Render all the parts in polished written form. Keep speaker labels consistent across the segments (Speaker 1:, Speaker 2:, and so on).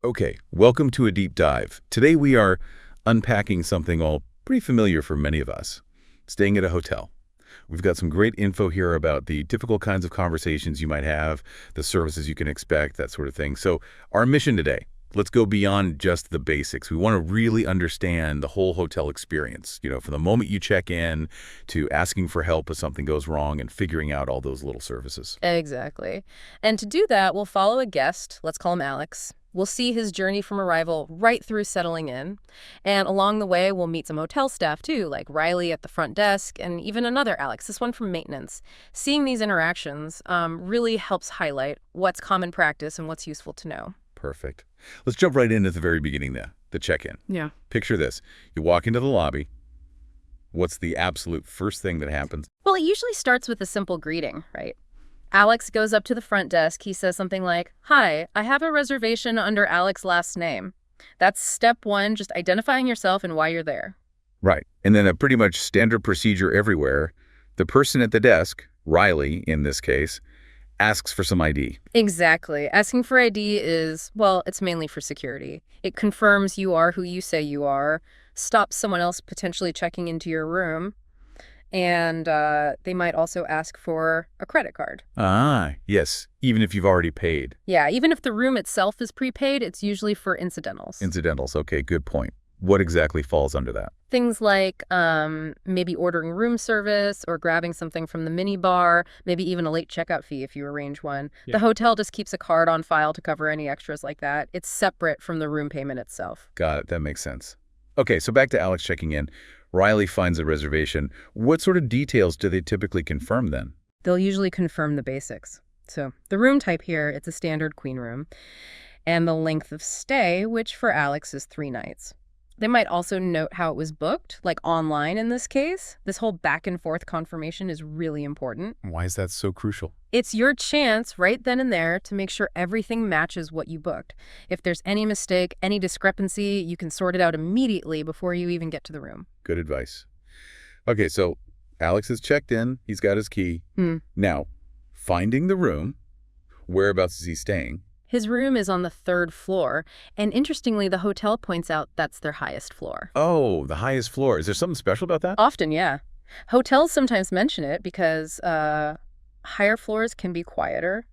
Speaker 1: Okay, welcome to a deep dive. Today we are unpacking something all pretty familiar for many of us, staying at a hotel. We've got some great info here about the typical kinds of conversations you might have, the services you can expect, that sort of thing. So our mission today, let's go beyond just the basics. We want to really understand the whole hotel experience, from the moment you check in to asking for help if something goes wrong and figuring out all those little services.
Speaker 2: Exactly. And to do that, we'll follow a guest, let's call him Alex. We'll see his journey from arrival right through settling in. And along the way, we'll meet some hotel staff too, like Riley at the front desk and even another Alex, this one from maintenance. Seeing these interactions really helps highlight what's common practice and what's useful to know.
Speaker 1: Perfect. Let's jump right in at the very beginning there, the check-in.
Speaker 2: Yeah.
Speaker 1: Picture this. You walk into the lobby. What's the absolute first thing that happens?
Speaker 2: Well, it usually starts with a simple greeting, right? Alex goes up to the front desk. He says something like, "Hi, I have a reservation under Alex's last name." That's step one, just identifying yourself and why you're there.
Speaker 1: Right. And then a pretty much standard procedure everywhere. The person at the desk, Riley in this case, asks for some ID.
Speaker 2: Exactly. Asking for ID is, well, it's mainly for security. It confirms you are who you say you are, stops someone else potentially checking into your room, and they might also ask for a credit card.
Speaker 1: Ah, yes. Even if you've already paid.
Speaker 2: Yeah, even if the room itself is prepaid, it's usually for incidentals.
Speaker 1: Incidentals. Okay, good point. What exactly falls under that?
Speaker 2: Things like maybe ordering room service or grabbing something from the mini bar, maybe even a late checkout fee if you arrange one.
Speaker 1: Yeah.
Speaker 2: The hotel just keeps a card on file to cover any extras like that. It's separate from the room payment itself.
Speaker 1: Got it. That makes sense. Okay, so back to Alex checking in. Riley finds a reservation. What sort of details do they typically confirm then?
Speaker 2: They'll usually confirm the basics. So the room type here, it's a standard queen room. And the length of stay, which for Alex is 3 nights. They might also note how it was booked, like online in this case. This whole back and forth confirmation is really important.
Speaker 1: Why is that so crucial?
Speaker 2: It's your chance right then and there to make sure everything matches what you booked. If there's any mistake, any discrepancy, you can sort it out immediately before you even get to the room.
Speaker 1: Good advice. Okay, so Alex has checked in. He's got his key. Now, finding the room, whereabouts is he staying?
Speaker 2: His room is on the 3rd floor, and interestingly, the hotel points out that's their highest floor.
Speaker 1: Oh, the highest floor. Is there something special about that?
Speaker 2: Often, yeah. Hotels sometimes mention it because higher floors can be quieter,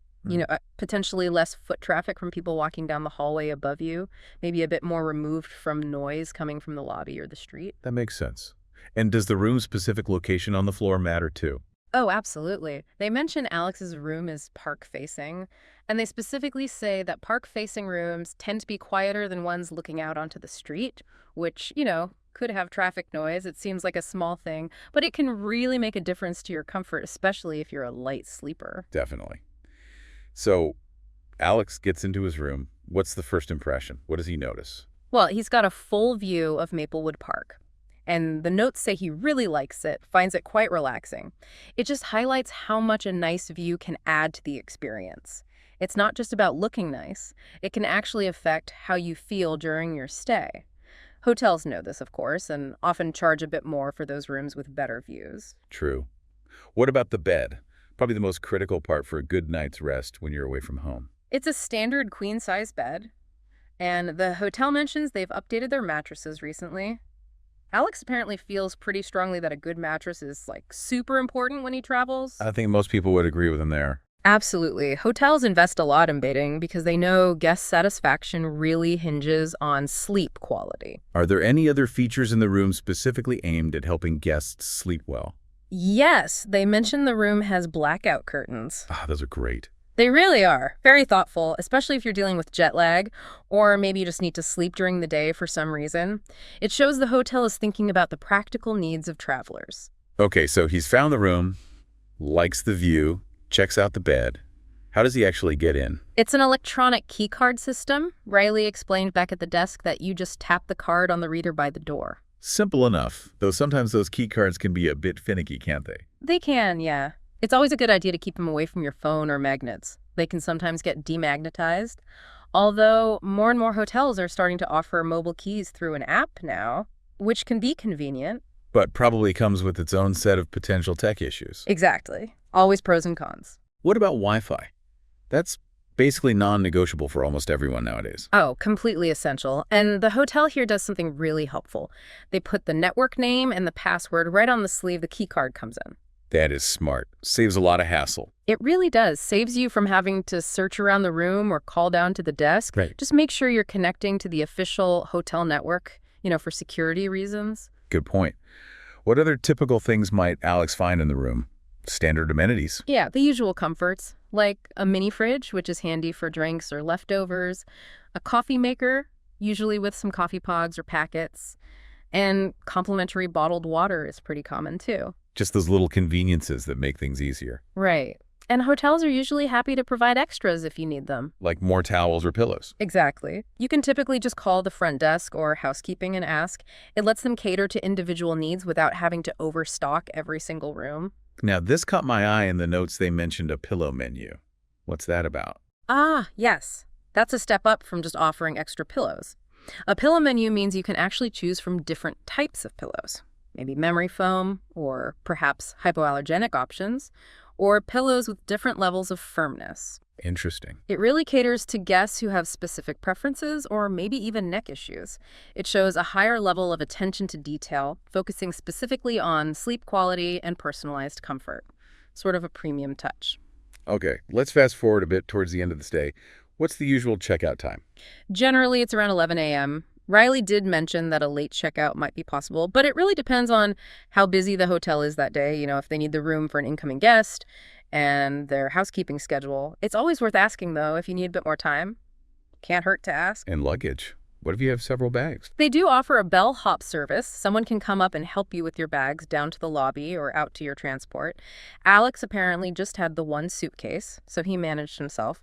Speaker 2: potentially less foot traffic from people walking down the hallway above you, maybe a bit more removed from noise coming from the lobby or the street.
Speaker 1: That makes sense. And does the room's specific location on the floor matter too?
Speaker 2: Oh, absolutely. They mention Alex's room is park-facing, and they specifically say that park-facing rooms tend to be quieter than ones looking out onto the street, which, could have traffic noise. It seems like a small thing, but it can really make a difference to your comfort, especially if you're a light sleeper.
Speaker 1: Definitely. So Alex gets into his room. What's the first impression? What does he notice?
Speaker 2: Well, he's got a full view of Maplewood Park. And the notes say he really likes it, finds it quite relaxing. It just highlights how much a nice view can add to the experience. It's not just about looking nice. It can actually affect how you feel during your stay. Hotels know this, of course, and often charge a bit more for those rooms with better views.
Speaker 1: True. What about the bed? Probably the most critical part for a good night's rest when you're away from home.
Speaker 2: It's a standard queen-size bed, and the hotel mentions they've updated their mattresses recently. Alex apparently feels pretty strongly that a good mattress is, super important when he travels.
Speaker 1: I think most people would agree with him there.
Speaker 2: Absolutely. Hotels invest a lot in bedding because they know guest satisfaction really hinges on sleep quality.
Speaker 1: Are there any other features in the room specifically aimed at helping guests sleep well?
Speaker 2: Yes, they mention the room has blackout curtains.
Speaker 1: Ah, those are great.
Speaker 2: They really are. Very thoughtful, especially if you're dealing with jet lag, or maybe you just need to sleep during the day for some reason. It shows the hotel is thinking about the practical needs of travelers.
Speaker 1: Okay, so he's found the room, likes the view, checks out the bed. How does he actually get in?
Speaker 2: It's an electronic key card system. Riley explained back at the desk that you just tap the card on the reader by the door.
Speaker 1: Simple enough, though sometimes those key cards can be a bit finicky, can't they?
Speaker 2: They can, yeah. It's always a good idea to keep them away from your phone or magnets. They can sometimes get demagnetized. Although more and more hotels are starting to offer mobile keys through an app now, which can be convenient.
Speaker 1: But probably comes with its own set of potential tech issues.
Speaker 2: Exactly. Always pros and cons.
Speaker 1: What about Wi-Fi? That's basically non-negotiable for almost everyone nowadays.
Speaker 2: Oh, completely essential. And the hotel here does something really helpful. They put the network name and the password right on the sleeve the key card comes in.
Speaker 1: That is smart. Saves a lot of hassle.
Speaker 2: It really does. Saves you from having to search around the room or call down to the desk.
Speaker 1: Right.
Speaker 2: Just make sure you're connecting to the official hotel network, for security reasons.
Speaker 1: Good point. What other typical things might Alex find in the room? Standard amenities.
Speaker 2: Yeah, the usual comforts, like a mini fridge, which is handy for drinks or leftovers, a coffee maker, usually with some coffee pods or packets, and complimentary bottled water is pretty common too.
Speaker 1: Just those little conveniences that make things easier.
Speaker 2: Right. And hotels are usually happy to provide extras if you need them.
Speaker 1: Like more towels or pillows.
Speaker 2: Exactly. You can typically just call the front desk or housekeeping and ask. It lets them cater to individual needs without having to overstock every single room.
Speaker 1: Now, this caught my eye in the notes. They mentioned a pillow menu. What's that about?
Speaker 2: Ah, yes. That's a step up from just offering extra pillows. A pillow menu means you can actually choose from different types of pillows. Maybe memory foam, or perhaps hypoallergenic options, or pillows with different levels of firmness.
Speaker 1: Interesting.
Speaker 2: It really caters to guests who have specific preferences or maybe even neck issues. It shows a higher level of attention to detail, focusing specifically on sleep quality and personalized comfort. Sort of a premium touch.
Speaker 1: Okay, let's fast forward a bit towards the end of the stay. What's the usual checkout time?
Speaker 2: Generally, it's around 11 a.m. Riley did mention that a late checkout might be possible, but it really depends on how busy the hotel is that day, if they need the room for an incoming guest and their housekeeping schedule. It's always worth asking, though, if you need a bit more time. Can't hurt to ask.
Speaker 1: And luggage. What if you have several bags?
Speaker 2: They do offer a bellhop service. Someone can come up and help you with your bags down to the lobby or out to your transport. Alex apparently just had the one suitcase, so he managed himself.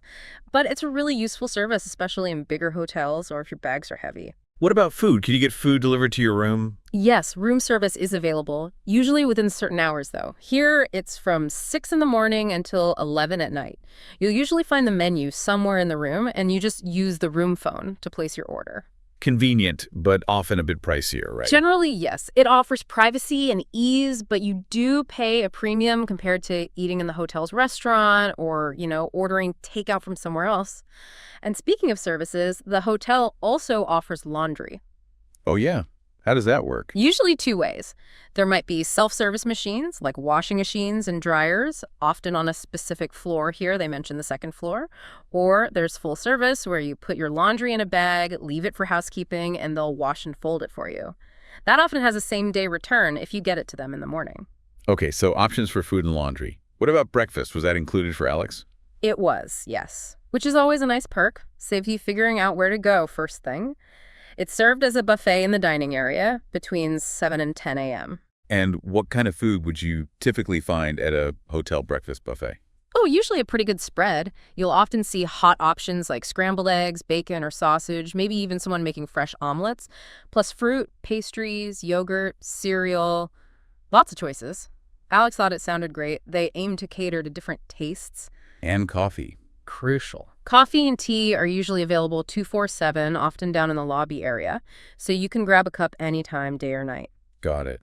Speaker 2: But it's a really useful service, especially in bigger hotels or if your bags are heavy.
Speaker 1: What about food? Can you get food delivered to your room?
Speaker 2: Yes, room service is available, usually within certain hours, though. Here, it's from 6 in the morning until 11 at night. You'll usually find the menu somewhere in the room, and you just use the room phone to place your order.
Speaker 1: Convenient, but often a bit pricier, right?
Speaker 2: Generally, yes. It offers privacy and ease, but you do pay a premium compared to eating in the hotel's restaurant or, ordering takeout from somewhere else. And speaking of services, the hotel also offers laundry.
Speaker 1: Oh, yeah. How does that work?
Speaker 2: Usually two ways. There might be self-service machines like washing machines and dryers, often on a specific floor here. They mentioned the second floor. Or there's full service where you put your laundry in a bag, leave it for housekeeping, and they'll wash and fold it for you. That often has a same-day return if you get it to them in the morning.
Speaker 1: Okay, so options for food and laundry. What about breakfast? Was that included for Alex?
Speaker 2: It was, yes. Which is always a nice perk. Saves you figuring out where to go first thing. It's served as a buffet in the dining area between 7 and 10 a.m.
Speaker 1: And what kind of food would you typically find at a hotel breakfast buffet?
Speaker 2: Oh, usually a pretty good spread. You'll often see hot options like scrambled eggs, bacon, or sausage, maybe even someone making fresh omelets, plus fruit, pastries, yogurt, cereal, lots of choices. Alex thought it sounded great. They aim to cater to different tastes.
Speaker 1: And coffee.
Speaker 2: Crucial. Coffee and tea are usually available 24/7, often down in the lobby area, so you can grab a cup anytime, day or night.
Speaker 1: Got it.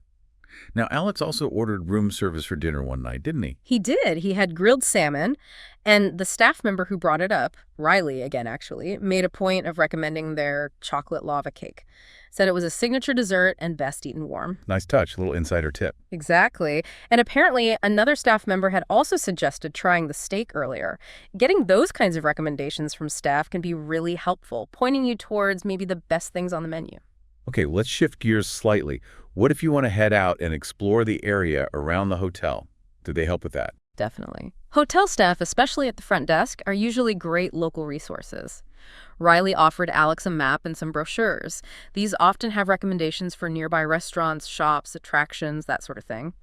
Speaker 1: Now, Alex also ordered room service for dinner one night, didn't he?
Speaker 2: He did. He had grilled salmon, and the staff member who brought it up, Riley again actually, made a point of recommending their chocolate lava cake. Said it was a signature dessert and best eaten warm.
Speaker 1: Nice touch, a little insider tip.
Speaker 2: Exactly. And apparently another staff member had also suggested trying the steak earlier. Getting those kinds of recommendations from staff can be really helpful, pointing you towards maybe the best things on the menu.
Speaker 1: Okay, let's shift gears slightly. What if you want to head out and explore the area around the hotel? Did they help with that?
Speaker 2: Definitely. Hotel staff, especially at the front desk, are usually great local resources. Riley offered Alex a map and some brochures. These often have recommendations for nearby restaurants, shops, attractions, that sort of thing.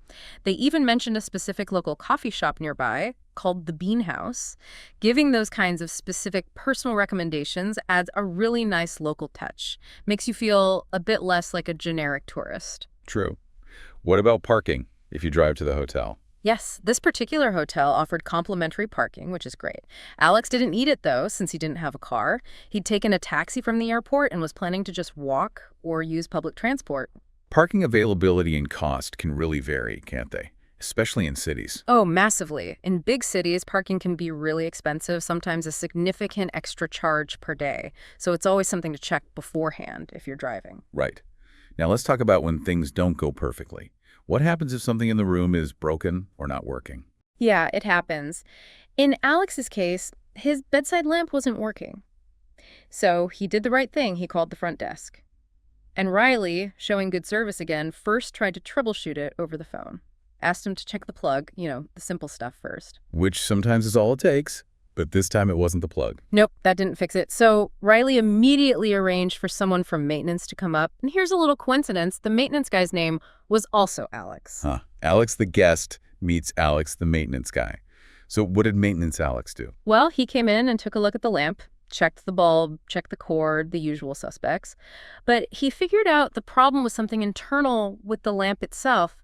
Speaker 2: They even mentioned a specific local coffee shop nearby called the Bean House. Giving those kinds of specific personal recommendations adds a really nice local touch. Makes you feel a bit less like a generic tourist.
Speaker 1: True. What about parking if you drive to the hotel?
Speaker 2: Yes, this particular hotel offered complimentary parking, which is great. Alex didn't need it, though, since he didn't have a car. He'd taken a taxi from the airport and was planning to just walk or use public transport.
Speaker 1: Parking availability and cost can really vary, can't they? especially in cities.
Speaker 2: Oh, massively. In big cities, parking can be really expensive, sometimes a significant extra charge per day. So it's always something to check beforehand if you're driving.
Speaker 1: Right. Now let's talk about when things don't go perfectly. What happens if something in the room is broken or not working?
Speaker 2: Yeah, it happens. In Alex's case, his bedside lamp wasn't working. So he did the right thing. He called the front desk. And Riley, showing good service again, first tried to troubleshoot it over the phone. Asked him to check the plug, the simple stuff first.
Speaker 1: Which sometimes is all it takes, but this time it wasn't the plug.
Speaker 2: Nope, that didn't fix it. So Riley immediately arranged for someone from maintenance to come up. And here's a little coincidence. The maintenance guy's name was also Alex.
Speaker 1: Huh. Alex the guest meets Alex the maintenance guy. So what did maintenance Alex do?
Speaker 2: Well, he came in and took a look at the lamp, checked the bulb, checked the cord, the usual suspects. But he figured out the problem was something internal with the lamp itself.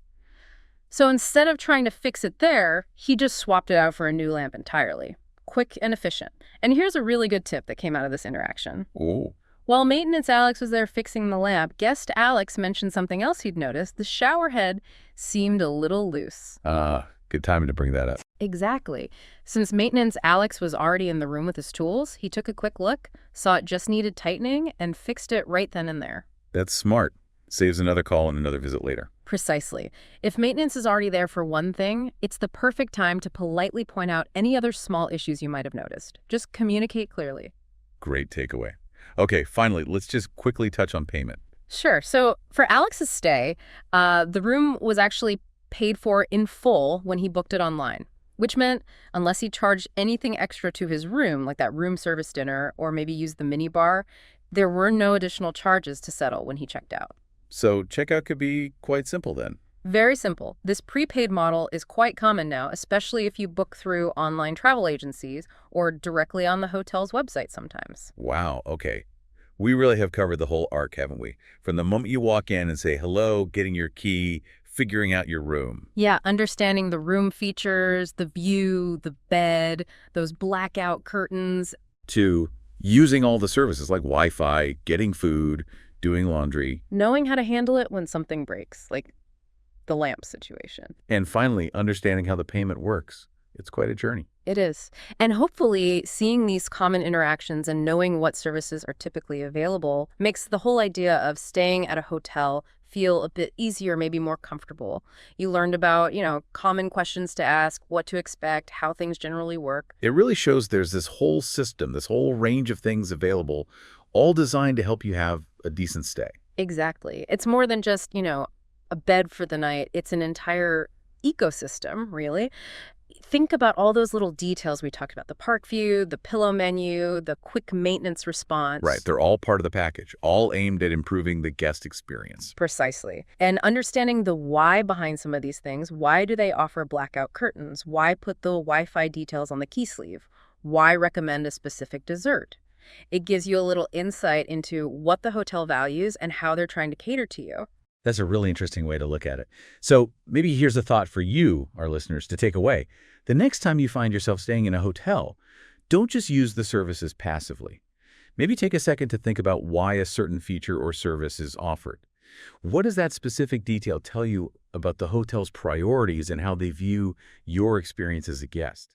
Speaker 2: So instead of trying to fix it there, he just swapped it out for a new lamp entirely. Quick and efficient. And here's a really good tip that came out of this interaction.
Speaker 1: Oh.
Speaker 2: While maintenance Alex was there fixing the lamp, guest Alex mentioned something else he'd noticed. The shower head seemed a little loose.
Speaker 1: Good timing to bring that up.
Speaker 2: Exactly. Since maintenance Alex was already in the room with his tools, he took a quick look, saw it just needed tightening, and fixed it right then and there.
Speaker 1: That's smart. Saves another call and another visit later.
Speaker 2: Precisely. If maintenance is already there for one thing, it's the perfect time to politely point out any other small issues you might have noticed. Just communicate clearly.
Speaker 1: Great takeaway. Okay, finally, let's just quickly touch on payment.
Speaker 2: Sure. So for Alex's stay, the room was actually paid for in full when he booked it online, which meant unless he charged anything extra to his room, like that room service dinner or maybe used the mini bar, there were no additional charges to settle when he checked out.
Speaker 1: So checkout could be quite simple then.
Speaker 2: Very simple. This prepaid model is quite common now, especially if you book through online travel agencies or directly on the hotel's website sometimes.
Speaker 1: Wow, okay. We really have covered the whole arc, haven't we? From the moment you walk in and say hello, getting your key, figuring out your room.
Speaker 2: Yeah, understanding the room features, the view, the bed, those blackout curtains.
Speaker 1: To using all the services like Wi-Fi, getting food, doing laundry.
Speaker 2: Knowing how to handle it when something breaks, like the lamp situation.
Speaker 1: And finally, understanding how the payment works. It's quite a journey.
Speaker 2: It is. And hopefully seeing these common interactions and knowing what services are typically available makes the whole idea of staying at a hotel feel a bit easier, maybe more comfortable. You learned about, common questions to ask, what to expect, how things generally work.
Speaker 1: It really shows there's this whole system, this whole range of things available, all designed to help you have a decent stay.
Speaker 2: Exactly. It's more than just, a bed for the night. It's an entire ecosystem, really. Think about all those little details we talked about, the park view, the pillow menu, the quick maintenance response.
Speaker 1: Right. They're all part of the package, all aimed at improving the guest experience.
Speaker 2: Precisely. And understanding the why behind some of these things. Why do they offer blackout curtains? Why put the Wi-Fi details on the key sleeve? Why recommend a specific dessert? It gives you a little insight into what the hotel values and how they're trying to cater to you.
Speaker 3: That's a really interesting way to look at it. So maybe here's a thought for you, our listeners, to take away. The next time you find yourself staying in a hotel, don't just use the services passively. Maybe take a second to think about why a certain feature or service is offered. What does that specific detail tell you about the hotel's priorities and how they view your experience as a guest?